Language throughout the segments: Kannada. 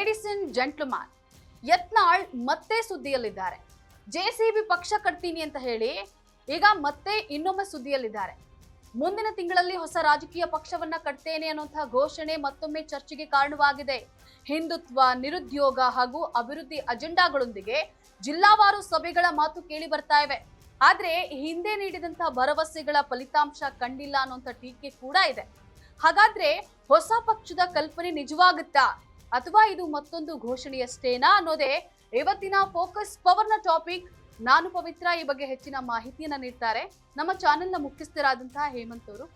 ಲೇಡೀಸ್ ಅಂಡ್ ಜೆಂಟ್ಲ್ಮ್ಯಾನ್, ಯತ್ನಾಳ್ ಮತ್ತೆ ಸುದ್ದಿಯಲ್ಲಿದ್ದಾರೆ. ಜೆಸಿಬಿ ಪಕ್ಷ ಕಟ್ತೀನಿ ಅಂತ ಹೇಳಿ ಈಗ ಮತ್ತೆ ಇನ್ನೊಮ್ಮೆ ಸುದ್ದಿಯಲ್ಲಿದ್ದಾರೆ. ಮುಂದಿನ ತಿಂಗಳಲ್ಲಿ ಹೊಸ ರಾಜಕೀಯ ಪಕ್ಷವನ್ನ ಕಟ್ತೇನೆ ಅನ್ನುವಂತಹ ಘೋಷಣೆ ಮತ್ತೊಮ್ಮೆ ಚರ್ಚೆಗೆ ಕಾರಣವಾಗಿದೆ. ಹಿಂದುತ್ವ, ನಿರುದ್ಯೋಗ ಹಾಗೂ ಅಭಿವೃದ್ಧಿ ಅಜೆಂಡಾಗಳೊಂದಿಗೆ ಜಿಲ್ಲಾವಾರು ಸಭೆಗಳ ಮಾತು ಕೇಳಿ ಬರ್ತಾ ಇವೆ. ಆದ್ರೆ ಹಿಂದೆ ನೀಡಿದಂತಹ ಭರವಸೆಗಳ ಫಲಿತಾಂಶ ಕಂಡಿಲ್ಲ ಅನ್ನುವಂಥ ಟೀಕೆ ಕೂಡ ಇದೆ. ಹಾಗಾದ್ರೆ ಹೊಸ ಪಕ್ಷದ ಕಲ್ಪನೆ ನಿಜವಾಗುತ್ತಾ ಅಥವಾ ಇದು ಮತ್ತೊಂದು ಘೋಷಣೆಯಷ್ಟೇನಾ ಅನ್ನೋದೇ ಇವತ್ತಿನ ಫೋಕಸ್ ಪವರ್ನ ಟಾಪಿಕ್. ನಾನು ಪವಿತ್ರ. ಈ ಬಗ್ಗೆ ಹೆಚ್ಚಿನ ಮಾಹಿತಿಯನ್ನ ನೀಡ್ತಾರೆ ನಮ್ಮ ಚಾನೆಲ್ನ ಮುಖ್ಯಸ್ಥರಾದಂತಹ ಹೇಮಂತ್ ಅವರು.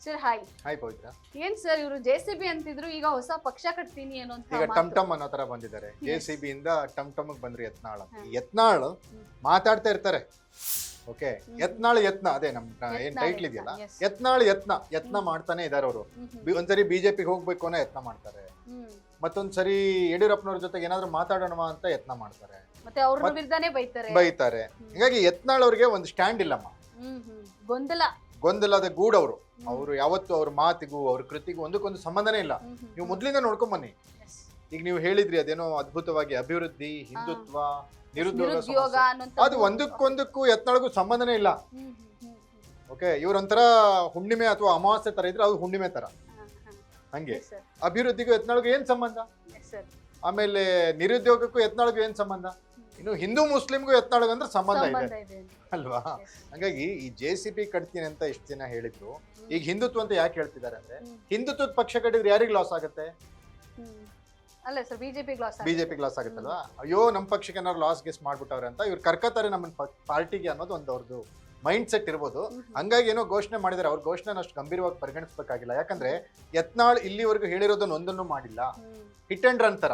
Sir hi. ಹಾಯ್ ಪವಿತ್ರ. ಏನ್ ಸರ್ ಇವರು ಜೆಸಿಬಿ ಅಂತಿದ್ರು, ಈಗ ಹೊಸ ಪಕ್ಷ ಕಟ್ತೀನಿ ಅನ್ನೋ ಟಮ್ ಟಮ್ ಅನ್ನೋ ತರ ಬಂದಿದ್ದಾರೆ. ಜೆಸಿಬಿ ಇಂದ ಟಮ್ ಟಮ್ ಬಂದ್ರಿ ಯತ್ನಾಳ್. ಯತ್ನಾಳ್ ಮಾತಾಡ್ತಾ ಇರ್ತಾರೆ. ಓಕೆ, ಯತ್ನಾಳ್ ಯತ್ನ, ಅದೇ ನಮ್ ಏನ್ ಟೈಟ್ಲ್ ಇದೆಯಲ್ಲ, ಯತ್ನಾಳ್ ಯತ್ನ ಮಾಡ್ತಾನೆ ಇದಾರೆ ಅವರು. ಒಂದ್ಸರಿ ಬಿಜೆಪಿಗೆ ಹೋಗ್ಬೇಕು ಅನ್ನೋ ಯತ್ನ ಮಾಡ್ತಾರೆ, ಮತ್ತೊಂದ್ಸರಿ ಯಡಿಯೂರಪ್ಪನವ್ರ ಜೊತೆಗೆ ಏನಾದ್ರು ಮಾತಾಡೋಣ ಅಂತ ಯತ್ನ ಮಾಡ್ತಾರೆ, ಮತ್ತೆ ಅವ್ರ ವಿರುದ್ಧನೇ ಬೈತಾರೆ. ಹಿಂಗಾಗಿ ಯತ್ನಾಳ್ ಅವ್ರಿಗೆ ಒಂದು ಸ್ಟ್ಯಾಂಡ್ ಇಲ್ಲಮ್ಮ, ಗೊಂದಲದ ಗೂಡವ್ರು. ಅವರು ಯಾವತ್ತು ಅವ್ರ ಮಾತಿಗೂ ಅವ್ರ ಕೃತಿಗೂ ಒಂದಕ್ಕೊಂದು ಸಂಬಂಧನೇ ಇಲ್ಲ. ನೀವು ಮೊದ್ಲಿಂದ ನೋಡ್ಕೊಂಡ್ ಬನ್ನಿ. ಈಗ ನೀವು ಹೇಳಿದ್ರಿ ಅದೇನೋ ಅದ್ಭುತವಾಗಿ ಅಭಿವೃದ್ಧಿ, ಹಿಂದುತ್ವ, ನಿರುದ್ಯೋಗ, ಅದು ಒಂದಕ್ಕೊಂದಕ್ಕೂ ಯತ್ನಾಳ್ಗೂ ಸಂಬಂಧನೇ ಇಲ್ಲ. ಓಕೆ, ಇವ್ರೊಂಥರ ಹುಣ್ಣಿಮೆ ಅಥವಾ ಅಮಾವಾಸ್ಯೆ ತರ ಇದ್ರೆ ಅದು ಹುಣ್ಣಿಮೆ ತರ. ಹಂಗೆ ಅಭಿವೃದ್ಧಿಗೂ ಯತ್ನಾಳ್ಗೂ ಏನ್ ಸಂಬಂಧ? ಆಮೇಲೆ ನಿರುದ್ಯೋಗಕ್ಕೂ ಯತ್ನಾಳ್ಗೂ ಏನ್ ಸಂಬಂಧ? ಇನ್ನು ಹಿಂದೂ ಮುಸ್ಲಿಮ್ಗೂ ಯತ್ನಾಳ್ಗೂ ಅಂದ್ರೆ ಸಂಬಂಧ ಇದೆ ಅಲ್ವಾ? ಹಂಗಾಗಿ ಈ ಜೆಸಿಬಿ ಕಟ್ತೀನಿ ಅಂತ ಇಷ್ಟು ದಿನ ಹೇಳಿದ್ರು. ಈಗ ಹಿಂದುತ್ವ ಅಂತ ಯಾಕೆ ಹೇಳ್ತಿದ್ದಾರೆ ಅಂದ್ರೆ, ಹಿಂದುತ್ವದ ಪಕ್ಷ ಕಟ್ಟಿದ್ರೆ ಯಾರಿಗ್ ಲಾಸ್ ಆಗುತ್ತೆ? ಬಿಜೆಪಿ ಲಾಸ್ ಆಗುತ್ತಲ್ವಾ? ಅಯ್ಯೋ ನಮ್ ಪಕ್ಷಕ್ಕೆ ಏನಾದ್ರು ಲಾಸ್ ಗೆಸ್ ಮಾಡ್ಬಿಟ್ಟವ್ರೆ ಅಂತ ಇವ್ರು ಕರ್ಕತಾರೆ ನಮ್ಮ ಪಾರ್ಟಿಗೆ ಅನ್ನೋದು ಒಂದು ಅವ್ರದ್ದು ಮೈಂಡ್ ಸೆಟ್ ಇರ್ಬೋದು. ಹಂಗಾಗಿ ಏನೋ ಘೋಷಣೆ ಮಾಡಿದಾರೆ. ಅವ್ರ ಘೋಷಣೆ ಅಷ್ಟು ಗಂಭೀರವಾಗಿ ಪರಿಗಣಿಸಬೇಕಾಗಿಲ್ಲ. ಯಾಕಂದ್ರೆ ಯತ್ನಾಳ್ ಇಲ್ಲಿವರೆಗೂ ಹೇಳಿರೋದನ್ನ ಒಂದನ್ನು ಮಾಡಿಲ್ಲ. ಹಿಟ್ ಅಂಡ್ ರನ್ ತರ.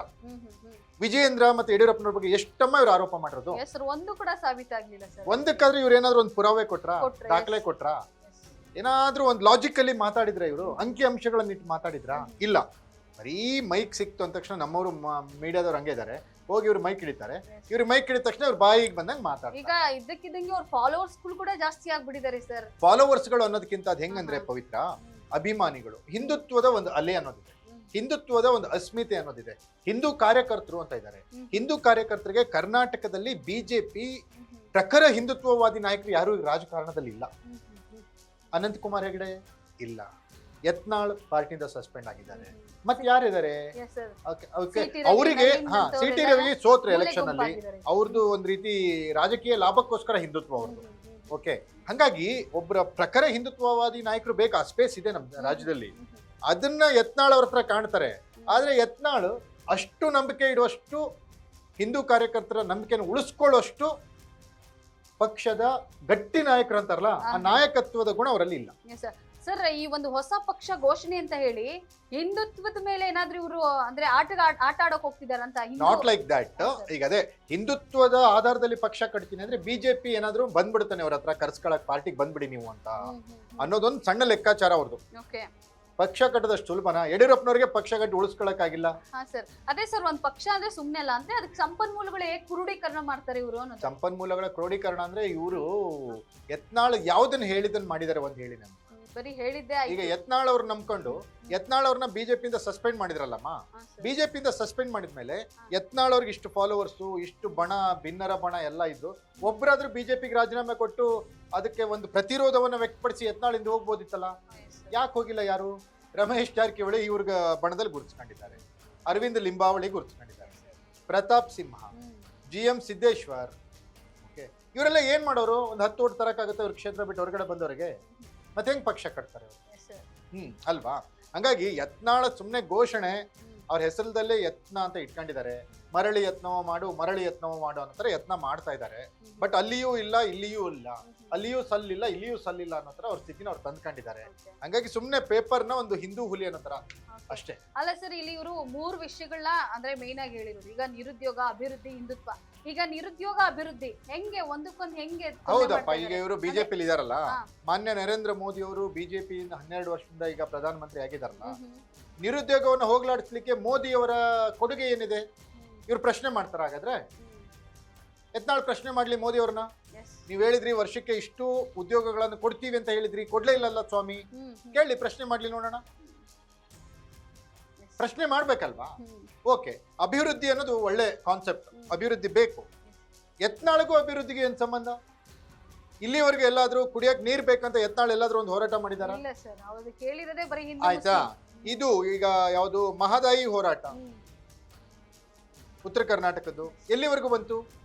ವಿಜಯೇಂದ್ರ ಮತ್ತೆ ಯಡಿಯೂರಪ್ಪನವ್ರ ಬಗ್ಗೆ ಎಷ್ಟಮ್ಮ ಇವ್ರು ಆರೋಪ ಮಾಡಿರೋದು, ಒಂದು ಕೂಡ ಸಾಬೀತಾಗ್ಲಿಲ್ಲ. ಒಂದಕ್ಕಾದ್ರೂ ಇವ್ರು ಏನಾದ್ರು ಒಂದು ಪುರಾವೆ ಕೊಟ್ರ, ದಾಖಲೆ ಕೊಟ್ರ, ಏನಾದ್ರೂ ಒಂದು ಲಾಜಿಕಲಿ ಮಾತಾಡಿದ್ರ, ಇವರು ಅಂಕಿ ಅಂಶಗಳನ್ನ ಇಟ್ಟು ಮಾತಾಡಿದ್ರ? ಇಲ್ಲ. ಬರೀ ಮೈಕ್ ಸಿಕ್ತು ಅಂದ ತಕ್ಷಣ ನಮ್ಮವರು ಮೀಡಿಯಾದವ್ರು ಹಂಗೆ ಇದಾರೆ, ಹೋಗಿ ಇವ್ರು ಮೈಕ್ ಹಿಡಿತಾರೆ. ಇವ್ರು ಮೈಕ್ ಹಿಡಿದ ತಕ್ಷಣ ಇವ್ರು ಬಾಯಿಗೆ ಬಂದಂಗೆ ಮಾತಾಡ್ತಾರೆ. ಈಗ ಇದ್ದಕ್ಕಿದ್ದಂಗೆ ಅವ್ರ ಫಾಲೋವರ್ಸ್ ಕೂಡ ಜಾಸ್ತಿ ಆಗ್ಬಿಟ್ಟಿದ್ದಾರೆ ಸರ್. ಫಾಲೋವರ್ಸ್ಗಳು ಅನ್ನೋದಕ್ಕಿಂತ ಅದ್ ಹೆಂಗಂದ್ರೆ ಪವಿತ್ರ, ಅಭಿಮಾನಿಗಳು. ಹಿಂದುತ್ವದ ಒಂದು ಅಲೆ ಅನ್ನೋದಿದೆ, ಹಿಂದುತ್ವದ ಒಂದು ಅಸ್ಮಿತೆ ಅನ್ನೋದಿದೆ. ಹಿಂದೂ ಕಾರ್ಯಕರ್ತರು ಅಂತ ಇದ್ದಾರೆ. ಹಿಂದೂ ಕಾರ್ಯಕರ್ತರಿಗೆ ಕರ್ನಾಟಕದಲ್ಲಿ ಬಿಜೆಪಿ ಪ್ರಖರ ಹಿಂದುತ್ವವಾದಿ ನಾಯಕರು ಯಾರು ರಾಜಕಾರಣದಲ್ಲಿ ಇಲ್ಲ. ಅನಂತಕುಮಾರ್ ಹೆಗಡೆ ಇಲ್ಲ, ಯತ್ನಾಳ್ ಪಾರ್ಟಿಯಿಂದ ಸಸ್ಪೆಂಡ್ ಆಗಿದ್ದಾರೆ. ಮತ್ತೆ ಯಾರಿದ್ದಾರೆ? ಅವರಿಗೆ ಸಿಟಿ ರವಿ ಸೋತ್ರೆ ಎಲೆಕ್ಷನ್ ಅಲ್ಲಿ. ಅವ್ರದ್ದು ಒಂದ್ ರೀತಿ ರಾಜಕೀಯ ಲಾಭಕ್ಕೋಸ್ಕರ ಹಿಂದುತ್ವ ಅವ್ರದ್ದು. ಓಕೆ, ಹಂಗಾಗಿ ಒಬ್ಬರ ಪ್ರಖರ ಹಿಂದುತ್ವವಾದಿ ನಾಯಕರು ಬೇಕಾ? ಸ್ಪೇಸ್ ಇದೆ ನಮ್ಮ ರಾಜ್ಯದಲ್ಲಿ. ಅದನ್ನ ಯತ್ನಾಳ್ ಅವ್ರ ಹತ್ರ ಕಾಣ್ತಾರೆ. ಆದ್ರೆ ಯತ್ನಾಳ್ ಅಷ್ಟು ನಂಬಿಕೆ ಇಡುವಷ್ಟು, ಹಿಂದೂ ಕಾರ್ಯಕರ್ತರ ನಂಬಿಕೆಯನ್ನು ಉಳಿಸ್ಕೊಳ್ಳುವಷ್ಟು ಪಕ್ಷದ ಗಟ್ಟಿ ನಾಯಕರು ಅಂತಾರಲ್ಲ, ಆ ನಾಯಕತ್ವದ ಗುಣ ಅವರಲ್ಲಿ ಇಲ್ಲ. ಸರ್, ಈ ಒಂದು ಹೊಸ ಪಕ್ಷ ಘೋಷಣೆ ಅಂತ ಹೇಳಿ ಹಿಂದುತ್ವದ ಮೇಲೆ ಏನಾದ್ರೂ ಇವರು ಅಂದ್ರೆ ಆಟ ಆಡೋಕ್ ಹೋಗ್ತಿದಾರ ಅಂತ? Not like that. ಈಗ ಅದೇ ಹಿಂದುತ್ವದ ಆಧಾರದಲ್ಲಿ ಪಕ್ಷ ಕಟ್ತೀನಿ ಅಂದ್ರೆ ಬಿಜೆಪಿ ಏನಾದ್ರು ಬಂದ್ಬಿಡ್ತಾನೆ ಅವ್ರ ಹತ್ರ ಕರ್ಸ್ಕೊಳಕ್, ಪಾರ್ಟಿಗೆ ಬಂದ್ಬಿಡಿ ನೀವು ಅಂತ ಅನ್ನೋದೊಂದು ಸಣ್ಣ ಲೆಕ್ಕಾಚಾರ ಅವ್ರದ್ದು. ಪಕ್ಷ ಕಟ್ಟದಷ್ಟು ಸುಲಭನ? ಯಡಿಯೂರಪ್ಪನವ್ರಿಗೆ ಪಕ್ಷ ಕಟ್ಟಿ ಉಳಿಸ್ಕೊಳಕ್ಕಾಗಿಲ್ಲ. ಅದೇ ಸರ್, ಒಂದ್ ಪಕ್ಷ ಅಂದ್ರೆ ಸುಮ್ನೆ ಅಲ್ಲ ಅಂದ್ರೆ ಅದಕ್ಕೆ ಸಂಪನ್ಮೂಲಗಳು ಹೇಗೆ ಕ್ರೋಢೀಕರಣ ಮಾಡ್ತಾರೆ ಇವರು? ಸಂಪನ್ಮೂಲಗಳ ಕ್ರೋಢೀಕರಣ ಅಂದ್ರೆ ಇವರು ಯತ್ನಾಳ್ ಯಾವ್ದನ್ನ ಹೇಳಿದನ್ ಮಾಡಿದಾರೆ ಒಂದ್ ಹೇಳಿ ನಮ್ಗೆ. ಬರೀ ಹೇಳಿದ್ದೆ. ಈಗ ಯತ್ನಾಳ್ ಅವ್ರು ನಂಬ್ಕೊಂಡು ಯತ್ನಾಳ್ ಅವ್ರನ್ನ ಬಿಜೆಪಿಯಿಂದ ಸಸ್ಪೆಂಡ್ ಮಾಡಿದ್ರಲ್ಲಮ್ಮ. ಬಿಜೆಪಿಯಿಂದ ಸಸ್ಪೆಂಡ್ ಮಾಡಿದ್ಮೇಲೆ ಯತ್ನಾಳ್ ಅವ್ರಿಗೆ ಇಷ್ಟು ಫಾಲೋವರ್ಸು, ಇಷ್ಟು ಬಣ, ಭಿನ್ನರ ಬಣ ಎಲ್ಲ ಇದ್ದು, ಒಬ್ಬರಾದ್ರೂ ಬಿಜೆಪಿಗೆ ರಾಜೀನಾಮೆ ಕೊಟ್ಟು ಅದಕ್ಕೆ ಒಂದು ಪ್ರತಿರೋಧವನ್ನ ವ್ಯಕ್ತಪಡಿಸಿ ಯತ್ನಾಳಿಂದ ಹೋಗ್ಬೋದಿತ್ತಲ್ಲ. ಯಾಕೆ ಹೋಗಿಲ್ಲ ಯಾರು? ರಮೇಶ್ ಜಾರಕಿಹೊಳಿ ಇವ್ರಿಗೆ ಬಣದಲ್ಲಿ ಗುರುತಿಸ್ಕೊಂಡಿದ್ದಾರೆ, ಅರವಿಂದ್ ಲಿಂಬಾವಳಿ ಗುರುತಿಸ್ಕೊಂಡಿದ್ದಾರೆ, ಪ್ರತಾಪ್ ಸಿಂಹ, GM ಸಿದ್ದೇಶ್ವರ್. ಓಕೆ, ಇವರೆಲ್ಲ ಏನ್ ಮಾಡೋರು? ಒಂದು 10 ಓಟ್ ತರಕಾಗುತ್ತೆ ಅವ್ರ ಕ್ಷೇತ್ರ ಬಿಟ್ಟು ಹೊರಗಡೆ ಬಂದವರಿಗೆ? ಮತ್ತೆ ಹೆಂಗ್ ಪಕ್ಷ ಕಟ್ತಾರೆ ಅವರು? ಅಲ್ವಾ? ಹಂಗಾಗಿ ಯತ್ನಾಳ ಸುಮ್ನೆ ಘೋಷಣೆ, ಅವ್ರ ಹೆಸರದಲ್ಲೇ ಯತ್ನ ಅಂತ ಇಟ್ಕೊಂಡಿದ್ದಾರೆ. ಮರಳಿ ಯತ್ನವ ಮಾಡು, ಮರಳಿ ಯತ್ನವ ಮಾಡು ಅನ್ನೋ ಯತ್ನ ಮಾಡ್ತಾ ಇದ್ದಾರೆ. ಬಟ್ ಅಲ್ಲಿಯೂ ಇಲ್ಲ, ಇಲ್ಲಿಯೂ ಇಲ್ಲ, ಅಲ್ಲಿಯೂ ಸಲ್ಲಿಲ್ಲ, ಇಲ್ಲಿಯೂ ಸಲ್ಲಿಲ್ಲ ಅನ್ನೋ ತರ ಅವ್ರ ಸ್ಥಿತಿನ ಅವ್ರು ತಂದ್ಕೊಂಡಿದ್ದಾರೆ. ಹಂಗಾಗಿ ಸುಮ್ನೆ ಪೇಪರ್ನ ಒಂದು ಹಿಂದೂ ಹುಲಿ ಅನ್ನೋ ತರ ಅಷ್ಟೇ. ಅಲ್ಲ ಸರ್, ಇಲ್ಲಿ ಇವರು 3 ವಿಷಯಗಳನ್ನ ಅಂದ್ರೆ ಮೇನ್ ಆಗಿ ಹೇಳಿರೋದು. ಈಗ ನಿರುದ್ಯೋಗ, ಅಭಿವೃದ್ಧಿ, ಹಿಂದುತ್ವ. ಈಗ ನಿರುದ್ಯೋಗ, ಅಭಿವೃದ್ಧಿ ಹೆಂಗೆ ಒಂದಕ್ಕೊಂದು ಹೆಂಗೆ? ಹೌದಪ್ಪ, ಈಗ ಇವರು ಬಿಜೆಪಿಲಿ ಇದಾರಲ್ಲ, ಮಾನ್ಯ ನರೇಂದ್ರ ಮೋದಿ ಅವರು ಬಿಜೆಪಿಯಿಂದ 12 ವರ್ಷದಿಂದ ಈಗ ಪ್ರಧಾನಮಂತ್ರಿ ಆಗಿದಾರಲ್ಲ, ನಿರುದ್ಯೋಗವನ್ನು ಹೋಗ್ಲಾಡಿಸ್ಲಿಕ್ಕೆ ಮೋದಿ ಅವರ ಕೊಡುಗೆ ಏನಿದೆ? ಇವ್ರು ಪ್ರಶ್ನೆ ಮಾಡ್ತಾರ? ಹಾಗಾದ್ರೆ ಯತ್ನಾಳ್ ಪ್ರಶ್ನೆ ಮಾಡ್ಲಿ ಮೋದಿ ಅವ್ರನ್ನ. ನೀವ್ ಹೇಳಿದ್ರಿ ವರ್ಷಕ್ಕೆ ಇಷ್ಟು ಉದ್ಯೋಗಗಳನ್ನು ಕೊಡ್ತೀವಿ ಅಂತ ಹೇಳಿದ್ರಿ, ಕೊಡ್ಲೇ ಇಲ್ಲಲ್ಲ ಸ್ವಾಮಿ. ಕೇಳಿ, ಪ್ರಶ್ನೆ ಮಾಡ್ಲಿ ನೋಡೋಣ. ಪ್ರಶ್ನೆ ಮಾಡ್ಬೇಕಲ್ವಾ? ಓಕೆ, ಅಭಿವೃದ್ಧಿ ಅನ್ನೋದು ಒಳ್ಳೆ ಕಾನ್ಸೆಪ್ಟ್, ಅಭಿವೃದ್ಧಿ ಬೇಕು. ಯತ್ನಾಳ್ಗೂ ಅಭಿವೃದ್ಧಿಗೆ ಏನ್ ಸಂಬಂಧ? ಇಲ್ಲಿವರೆಗೆ ಎಲ್ಲಾದ್ರೂ ಕುಡಿಯಕ್ ನೀರ್ ಬೇಕಂತ ಯತ್ನಾಳ್ ಎಲ್ಲಾದ್ರೂ ಒಂದು ಹೋರಾಟ ಮಾಡಿದಾರ? ಇಲ್ಲ ಸರ್, ಅವ್ರು ಕೇಳಿರೋದೇ ಬರೀ ಹಿಂದೂ ಆಯ್ತಾ? ಇದು ಈಗ ಯಾವುದು ಮಹದಾಯಿ ಹೋರಾಟ ಉತ್ತರ ಕರ್ನಾಟಕದ್ದು ಎಲ್ಲಿವರೆಗೂ ಬಂತು?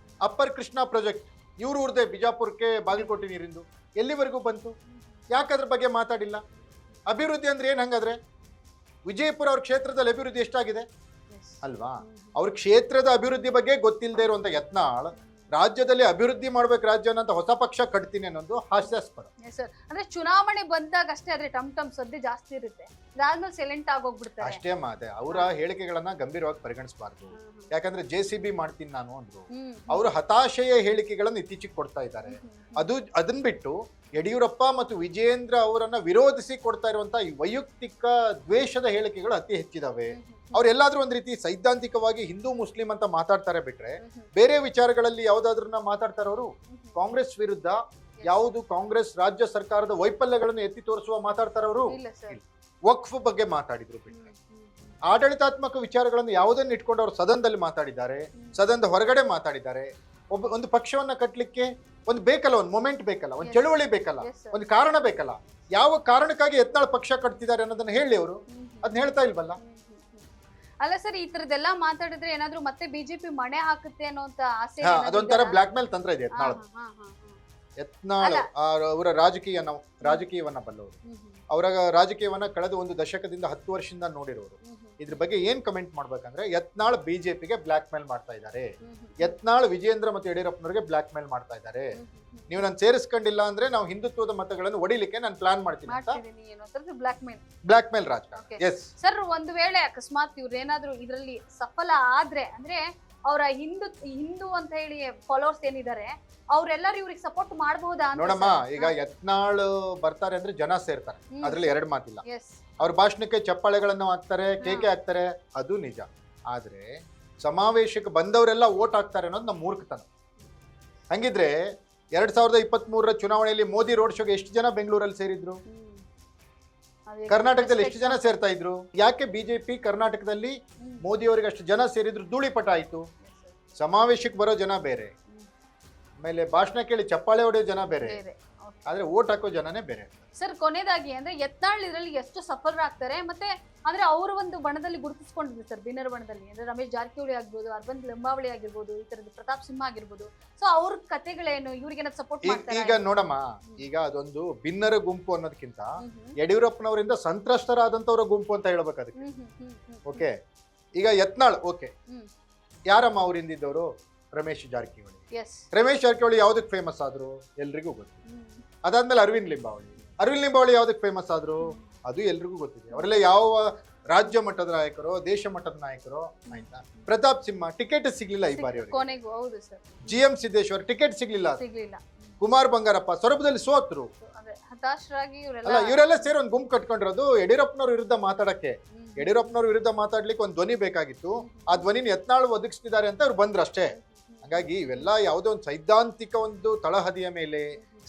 ಅಪ್ಪರ್ ಕೃಷ್ಣಾ ಪ್ರಾಜೆಕ್ಟ್ ಇವ್ರದೇ ಬಿಜಾಪುರಕ್ಕೆ ಬಾಗಲಕೋಟೆ ನೀರಿಂದು ಎಲ್ಲಿವರೆಗೂ ಬಂತು? ಯಾಕದ್ರ ಬಗ್ಗೆ ಮಾತಾಡಿಲ್ಲ? ಅಭಿವೃದ್ಧಿ ಅಂದ್ರೆ ಏನ್ ಹಂಗಾದ್ರೆ? ವಿಜಯಪುರ ಅವ್ರ ಕ್ಷೇತ್ರದಲ್ಲಿ ಅಭಿವೃದ್ಧಿ ಎಷ್ಟಾಗಿದೆ ಅಲ್ವಾ? ಅವ್ರ ಕ್ಷೇತ್ರದ ಅಭಿವೃದ್ಧಿ ಬಗ್ಗೆ ಗೊತ್ತಿಲ್ಲದೆ ಇರುವಂತ ಯತ್ನಾಳ್ ರಾಜ್ಯದಲ್ಲಿ ಅಭಿವೃದ್ಧಿ ಮಾಡ್ಬೇಕು ರಾಜ್ಯನ ಅಂತ ಹೊಸ ಪಕ್ಷ ಕಟ್ತೀನಿ ಅನ್ನೋದು ಹಾಸ್ಯಾಸ್ಪದ. ಸರ್, ಅಂದ್ರೆ ಚುನಾವಣೆ ಬಂದಾಗ ಅಷ್ಟೇ ಆದ್ರೆ ಟಮ್ ಸದ್ದಿ ಜಾಸ್ತಿ ಇರುತ್ತೆ, ಅದಾದ್ಮೇಲೆ ಸೈಲೆಂಟ್ ಆಗೋಗ್ಬಿಡ್ತಾರೆ ಅಷ್ಟೇ ಮಾತೆ. ಅವರ ಹೇಳಿಕೆಗಳನ್ನ ಗಂಭೀರವಾಗಿ ಪರಿಗಣಿಸಬಾರ್ದು. ಯಾಕಂದ್ರೆ JCB ಮಾಡ್ತೀನಿ ನಾನು ಅಂದ್ರು. ಅವರು ಹತಾಶೆಯ ಹೇಳಿಕೆಗಳನ್ನು ಇತ್ತೀಚೆಗೆ ಕೊಡ್ತಾ ಇದ್ದಾರೆ. ಅದನ್ನ ಬಿಟ್ಟು ಯಡಿಯೂರಪ್ಪ ಮತ್ತು ವಿಜಯೇಂದ್ರ ಅವರನ್ನ ವಿರೋಧಿಸಿ ಕೊಡ್ತಾ ಇರುವಂತ ಈ ವೈಯಕ್ತಿಕ ದ್ವೇಷದ ಹೇಳಿಕೆಗಳು ಅತಿ ಹೆಚ್ಚಿದಾವೆ. ಅವ್ರೆಲ್ಲಾದ್ರೂ ಒಂದ್ ರೀತಿ ಸೈದ್ಧಾಂತಿಕವಾಗಿ ಹಿಂದೂ ಮುಸ್ಲಿಂ ಅಂತ ಮಾತಾಡ್ತಾರೆ ಬಿಟ್ರೆ ಬೇರೆ ವಿಚಾರಗಳಲ್ಲಿ ಯಾವ್ದಾದ್ರನ್ನ ಮಾತಾಡ್ತಾರ ಅವರು? ಕಾಂಗ್ರೆಸ್ ವಿರುದ್ಧ ಯಾವುದು ಕಾಂಗ್ರೆಸ್ ರಾಜ್ಯ ಸರ್ಕಾರದ ವೈಫಲ್ಯಗಳನ್ನು ಎತ್ತಿ ತೋರಿಸುವ ಮಾತಾಡ್ತಾರ ಅವರು? ವಕ್ಫ್ ಬಗ್ಗೆ ಮಾತಾಡಿದ್ರು ಬಿಟ್ರೆ ಆಡಳಿತಾತ್ಮಕ ವಿಚಾರಗಳನ್ನು ಯಾವುದನ್ನು ಇಟ್ಕೊಂಡು ಅವರು ಸದನದಲ್ಲಿ ಮಾತಾಡಿದ್ದಾರೆ, ಸದನದ ಹೊರಗಡೆ ಮಾತಾಡಿದ್ದಾರೆ. ಒಂದು ಪಕ್ಷವನ್ನ ಕಟ್ಟಲಿಕ್ಕೆ ಒಂದು ಬೇಕಲ್ಲ, ಒಂದು ಮೊಮೆಂಟ್ ಬೇಕಲ್ಲ, ಒಂದು ಚಳುವಳಿ ಬೇಕಲ್ಲ, ಒಂದು ಕಾರಣ ಬೇಕಲ್ಲ. ಯಾವ ಕಾರಣಕ್ಕಾಗಿ ಯತ್ನಾಳ್ ಪಕ್ಷ ಕಟ್ತಿದ್ದಾರೆ ಅನ್ನೋದನ್ನ ಹೇಳಿ ಅವರು ಅದನ್ನ ಹೇಳ್ತಾ ಇಲ್ವಲ್ಲ. ಅಲ್ಲ ಸರ್, ಈ ತರದೆಲ್ಲ ಮಾತಾಡಿದ್ರೆ ಏನಾದ್ರೂ ಮತ್ತೆ ಬಿಜೆಪಿ ಮಣೆ ಹಾಕುತ್ತೆ ಅನ್ನೋಂತ ಆಸೆ ಅದೊಂಥರ ಬ್ಲಾಕ್ ಮೇಲ್ ತಂತ್ರ ಇದೆ ಯತ್ನಾಳ್ ಅವರ ರಾಜಕೀಯವನ್ನ ಬಲ್ಲವರು. ಅವರ ರಾಜಕೀಯವನ್ನ ಕಳೆದ ಒಂದು ದಶಕದಿಂದ 10 ವರ್ಷದಿಂದ ನೋಡಿರೋರು. ಇದ್ರ ಬಗ್ಗೆ ಏನ್ ಕಮೆಂಟ್ ಮಾಡ್ಬೇಕಂದ್ರೆ ಯತ್ನಾಳ್ ಬಿಜೆಪಿಗೆ ಬ್ಲಾಕ್ ಮೇಲ್ ಮಾಡ್ತಾ ಇದ್ದಾರೆ, ಯತ್ನಾಳ್ ವಿಜಯೇಂದ್ರ ಮತ್ತು ಯಡಿಯೂರಪ್ಪನವರಿಗೆ ಬ್ಲಾಕ್ ಮೇಲ್ ಮಾಡ್ತಾ ಇದ್ದಾರೆ. ನೀವು ನಾನು ಸೇರಿಸ್ಕೊಂಡಿಲ್ಲ ಅಂದ್ರೆ ನಾವು ಹಿಂದುತ್ವದ ಮತಗಳನ್ನು ಒಡಿಲಿಕ್ಕೆ ನಾನು ಪ್ಲಾನ್ ಮಾಡ್ತೀನಿ ಅಂತ ಬ್ಲಾಕ್ ಮೇಲ್ ರಾಜಕಾರಣ. ಎಸ್ ಸರ್, ಒಂದು ವೇಳೆ ಅಕಸ್ಮಾತ್ ಇವ್ರು ಏನಾದ್ರು ಇದರಲ್ಲಿ ಸಫಲ ಆದ್ರೆ ಅಂದ್ರೆ ಅವರ ಹಿಂದೂ ಅಂತ ಹೇಳಿ ಫಾಲೋವರ್ಸ್ ಏನಿದ್ದಾರೆ ಅವ್ರೆಲ್ಲರೂ ಇವ್ರಿಗೆ ಸಪೋರ್ಟ್ ಮಾಡಬಹುದಾ? ನೋಡಮ್ಮ, ಈಗ ಯತ್ನಾಳ್ ಬರ್ತಾರೆ ಅಂದ್ರೆ ಜನ ಸೇರ್ತಾರೆ, ಅದ್ರಲ್ಲಿ ಎರಡು ಮಾತಿಲ್ಲ. ಅವ್ರ ಭಾಷಣಕ್ಕೆ ಚಪ್ಪಾಳೆಗಳನ್ನು ಹಾಕ್ತಾರೆ, ಕೇಕೆ ಹಾಕ್ತಾರೆ, ಅದು ನಿಜ. ಆದ್ರೆ ಸಮಾವೇಶಕ್ಕೆ ಬಂದವರೆಲ್ಲ ಓಟ್ ಹಾಕ್ತಾರೆ ಅನ್ನೋದು ನಮ್ಮ ಮೂರ್ಖತನ. ಹಂಗಿದ್ರೆ 2023ರ ಚುನಾವಣೆಯಲ್ಲಿ ಮೋದಿ ರೋಡ್ ಶೋಗೆ ಎಷ್ಟು ಜನ ಬೆಂಗಳೂರಲ್ಲಿ ಸೇರಿದ್ರು? ಕರ್ನಾಟಕದಲ್ಲಿ ಎಷ್ಟು ಜನ ಸೇರ್ತಾ ಇದ್ರು? ಯಾಕೆ ಬಿಜೆಪಿ ಕರ್ನಾಟಕದಲ್ಲಿ ಮೋದಿ ಅವರಿಗೆ ಅಷ್ಟು ಜನ ಸೇರಿದ್ರು ಧೂಳಿಪಟ ಆಯ್ತು? ಸಮಾವೇಶಕ್ಕೆ ಬರೋ ಜನ ಬೇರೆ, ಆಮೇಲೆ ಭಾಷಣ ಕೇಳಿ ಚಪ್ಪಾಳೆ ಹೊಡೆಯೋ ಜನ ಬೇರೆ, ಆದ್ರೆ ಓಟ್ ಹಾಕೋ ಜನನೇ ಬೇರೆ. ಸರ್, ಕೊನೆಯದಾಗಿ ಅಂದ್ರೆ ಯತ್ನಾಳ್ ಇದರಲ್ಲಿ ಎಷ್ಟು ಸಫಲರಾಗ್ತಾರೆ ಮತ್ತೆ ಅಂದ್ರೆ ಅವರು ಒಂದು ಬಣದಲ್ಲಿ ಗುರುತಿಸ್ಕೊಂಡಿದ್ರು ಸರ್, ಬಿನ್ನರ ಬಣದಲ್ಲಿ. ಅಂದ್ರೆ ರಮೇಶ್ ಜಾರಕಿಹೊಳಿ ಆಗ್ಬೋದು, ಅರವಿಂದ್ ಲಿಂಬಾವಳಿ ಆಗಿರ್ಬೋದು, ಈ ತರದ ಪ್ರತಾಪ್ ಸಿಂಹ ಆಗಿರ್ಬೋದು. ಸೊ ಅವ್ರ ಕತೆಗಳೇನು? ಇವ್ರಿಗೆ ಸಪೋರ್ಟ್ ಮಾಡ್ತಾರೆ? ಈಗ ನೋಡಮ್ಮ, ಈಗ ಅದೊಂದು ಭಿನ್ನರ ಗುಂಪು ಅನ್ನೋದಕ್ಕಿಂತ ಯಡಿಯೂರಪ್ಪನವರಿಂದ ಸಂತ್ರಸ್ತರಾದಂತವರ ಗುಂಪು ಅಂತ ಹೇಳ್ಬೇಕು ಅದಕ್ಕೆ. ಓಕೆ, ಈಗ ಯತ್ನಾಳ್ ಓಕೆ, ಯಾರಮ್ಮ ಅವರಿಂದಿದ್ದವರು? ರಮೇಶ್ ಜಾರಕಿಹೊಳಿ. ರಮೇಶ್ ಜಾರಕಿಹೊಳಿ ಯಾವ್ದಕ್ ಫೇಮಸ್ ಆದ್ರು? ಎಲ್ರಿಗೂ ಗೊತ್ತು. ಅದಾದ್ಮೇಲೆ ಅರವಿಂದ್ ಲಿಂಬಾವಳಿ ಯಾವ್ದಕ್ ಫೇಮಸ್ ಆದ್ರು? ಅದು ಎಲ್ರಿಗೂ ಗೊತ್ತಿದೆ. ಅವರೆಲ್ಲ ಯಾವ ರಾಜ್ಯ ಮಟ್ಟದ ನಾಯಕರು, ದೇಶ ಮಟ್ಟದ ನಾಯಕರು. ಆಯ್ತಾ? ಪ್ರತಾಪ್ ಸಿಂಹ ಟಿಕೆಟ್ ಸಿಗ್ಲಿಲ್ಲ ಈ ಬಾರಿ ಅವರಿಗೆ. GM ಸಿದ್ದೇಶ್ವರ್ ಟಿಕೆಟ್ ಸಿಗ್ಲಿಲ್ಲ. ಕುಮಾರ್ ಬಂಗಾರಪ್ಪ ಸೊರಬದಲ್ಲಿ ಸೋತ್ರು. ಅಲ್ಲ, ಇವರೆಲ್ಲ ಸೇರಿ ಒಂದು ಗುಂಪು ಕಟ್ಕೊಂಡಿರೋದು ಯಡಿಯೂರಪ್ಪನವ್ರ ವಿರುದ್ಧ ಮಾತಾಡಕ್ಕೆ. ಯಡಿಯೂರಪ್ಪನವ್ರ ವಿರುದ್ಧ ಮಾತಾಡ್ಲಿಕ್ಕೆ ಒಂದು ಧ್ವನಿ ಬೇಕಾಗಿತ್ತು. ಆ ಧ್ವನಿನ ಯತ್ನಾಳ್ ಒದಗಿಸ್ತಿದ್ದಾರೆ ಅಂತ ಅವ್ರು ಬಂದ್ರು ಅಷ್ಟೇ. ಹಾಗಾಗಿ ಇವೆಲ್ಲ ಯಾವುದೋ ಒಂದು ಸೈದ್ಧಾಂತಿಕ ಒಂದು ತಳಹದಿಯ ಮೇಲೆ,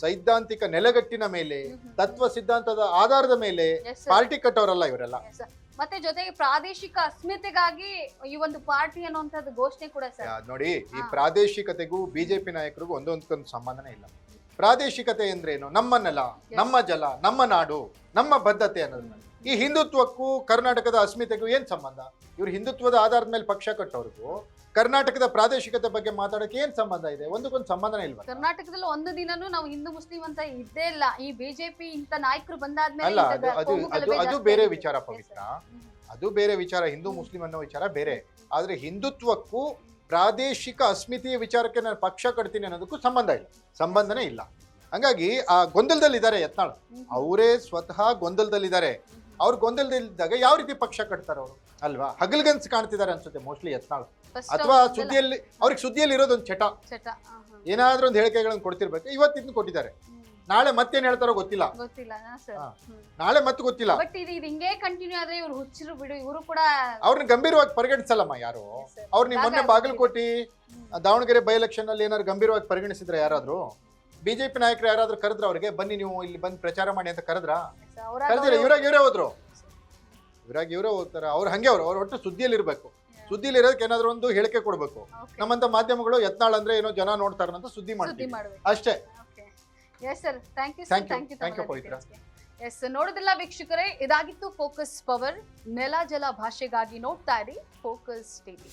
ಸೈದ್ಧಾಂತಿಕ ನೆಲೆಗಟ್ಟಿನ ಮೇಲೆ, ತತ್ವ ಸಿದ್ಧಾಂತದ ಆಧಾರದ ಮೇಲೆ ಪಾರ್ಟಿ ಕಟ್ಟೋರಲ್ಲ ಇವರೆಲ್ಲ. ಮತ್ತೆ ಜೊತೆಗೆ ಪ್ರಾದೇಶಿಕ ಅಸ್ಮಿತೆಗಾಗಿ ಈ ಒಂದು ಪಾರ್ಟಿ ಅನ್ನುವಂಥದ್ದು ಘೋಷಣೆ ಕೂಡ ಸರ್. ನೋಡಿ, ಈ ಪ್ರಾದೇಶಿಕತೆಗೂ ಬಿಜೆಪಿ ನಾಯಕರಿಗೂ ಒಂದೊಂದಕ್ಕೊಂದು ಸಂಬಂಧನೇ ಇಲ್ಲ. ಪ್ರಾದೇಶಿಕತೆ ಅಂದ್ರೇನು? ನಮ್ಮ ನೆಲ, ನಮ್ಮ ಜಲ, ನಮ್ಮ ನಾಡು, ನಮ್ಮ ಬದ್ಧತೆ ಅನ್ನೋದನ್ನ. ಈ ಹಿಂದುತ್ವಕ್ಕೂ ಕರ್ನಾಟಕದ ಅಸ್ಮಿತೆಗೂ ಏನ್ ಸಂಬಂಧ? ಇವ್ರು ಹಿಂದುತ್ವದ ಆಧಾರದ ಮೇಲೆ ಪಕ್ಷ ಕಟ್ಟೋರ್ಗೂ ಕರ್ನಾಟಕದ ಪ್ರಾದೇಶಿಕತೆ ಬಗ್ಗೆ ಮಾತಾಡಕ್ಕೆ ಏನ್ ಸಂಬಂಧ ಇದೆ? ಒಂದಕ್ಕೊಂದು ಸಂಬಂಧನೇ ಇಲ್ವಾ? ಕರ್ನಾಟಕದಲ್ಲಿ ಒಂದು ದಿನನೂ ನಾವು ಹಿಂದೂ ಮುಸ್ಲಿಂ ಅಂತ ಇದ್ದೇ ಇಲ್ಲ. ಈ ಬಿಜೆಪಿ ಇಂತ ನಾಯಕರು ಬಂದಾದ್ಮೇಲೆ ಅಲ್ಲ, ಅದು ಬೇರೆ ವಿಚಾರ ಪವಿತ್ರ, ಅದು ಬೇರೆ ವಿಚಾರ. ಹಿಂದೂ ಮುಸ್ಲಿಂ ಅನ್ನೋ ವಿಚಾರ ಬೇರೆ. ಆದ್ರೆ ಹಿಂದುತ್ವಕ್ಕೂ ಪ್ರಾದೇಶಿಕ ಅಸ್ಮಿತೆಯ ವಿಚಾರಕ್ಕೆ ನಾನು ಪಕ್ಷ ಕಟ್ತೀನಿ ಅನ್ನೋದಕ್ಕೂ ಸಂಬಂಧನೇ ಇಲ್ಲ. ಹಂಗಾಗಿ ಆ ಗೊಂದಲದಲ್ಲಿದ್ದಾರೆ ಯತ್ನಾಳ್. ಅವರೇ ಸ್ವತಃ ಗೊಂದಲದಲ್ಲಿದ್ದಾರೆ. ಅವ್ರ ಗೊಂದಲದಲ್ಲಿದ್ದಾಗ ಯಾವ ರೀತಿ ಪಕ್ಷ ಕಟ್ತಾರೆ ಅವರು? ಅಲ್ವಾ? ಹಗಲ್ಗನ್ಸ್ ಕಾಣ್ತಿದ್ದಾರೆ ಅನ್ಸುತ್ತೆ ಮೋಸ್ಟ್ಲಿ ಯತ್ನಾಳ್. ಅಥವಾ ಸುದ್ದಿಯಲ್ಲಿ ಇರೋದೊಂದು ಚಟ, ಏನಾದ್ರೂ ಒಂದು ಹೇಳಿಕೆಗಳನ್ನು ಕೊಡ್ತಿರ್ಬೇಕು. ಇವತ್ತಿನ ಕೊಟ್ಟಿದ್ದಾರೆ, ನಾಳೆ ಮತ್ತೇನ್ ಹೇಳ್ತಾರೋ ಗೊತ್ತಿಲ್ಲ. ನಾಳೆ ಮತ್ತೆ ಗೊತ್ತಿಲ್ಲ. ಹಿಂಗೆ ಕಂಟಿನ್ಯೂ ಆದ್ರೆ ಇವ್ರು ಹುಚ್ಚರು ಬಿಡು, ಇವರು ಕೂಡ ಅವ್ರನ್ನ ಗಂಭೀರವಾಗಿ ಪರಿಗಣಿಸಲ್ಲಮ್ಮ ಯಾರು. ಅವ್ರನ್ನ ಮೊನ್ನೆ ಬಾಗಲಕೋಟೆ ದಾವಣಗೆರೆ ಬೈ ಎಲೆಕ್ಷನ್ ಅಲ್ಲಿ ಏನಾದ್ರು ಗಂಭೀರವಾಗಿ ಪರಿಗಣಿಸಿದ್ರೆ ಯಾರಾದ್ರೂ? ಬಿಜೆಪಿ ನಾಯಕರು ಯಾರಾದ್ರೂ ಕರೆದ್ರ ಅವ್ರಿಗೆ ಬನ್ನಿ ನೀವು ಇಲ್ಲಿ ಬಂದು ಪ್ರಚಾರ ಮಾಡಿ ಅಂತ ಕರೆದ್ರ? ಇವರೇ ಹೋದ್ರು. ಇವ್ರಾಗ ಇವರೇ ಹೋಗ್ತಾರೆ, ಅವ್ರು ಹಂಗೆ ಅವ್ರು ಒಟ್ಟು ಸುದ್ದಿಯಲ್ಲಿ ಇರಬೇಕು. ಸುದ್ದಿಲಿ ಇರೋದಕ್ಕೆ ಏನಾದ್ರು ಒಂದು ಹೇಳಿಕೆ ಕೊಡಬೇಕು. ನಮ್ಮಂತ ಮಾಧ್ಯಮಗಳು ಯತ್ನಾಳ್ ಅಂದ್ರೆ ಏನೋ ಜನ ನೋಡ್ತಾರಂತ ಸುದ್ದಿ ಮಾಡ್ತೀವಿ ಅಷ್ಟೇ. Yes sir, thank you Thank you. Thank you Thank you, Pavithra. Yes, ನೋಡಿದಿಲ್ಲ ವೀಕ್ಷಕರೇ, ಇದಾಗಿತ್ತು ಫೋಕಸ್ ಪವರ್. ನೆಲ ಜಲ ಭಾಷೆಗಾಗಿ ನೋಡ್ತಾ ಇರಿ ಫೋಕಸ್ ಟಿವಿ.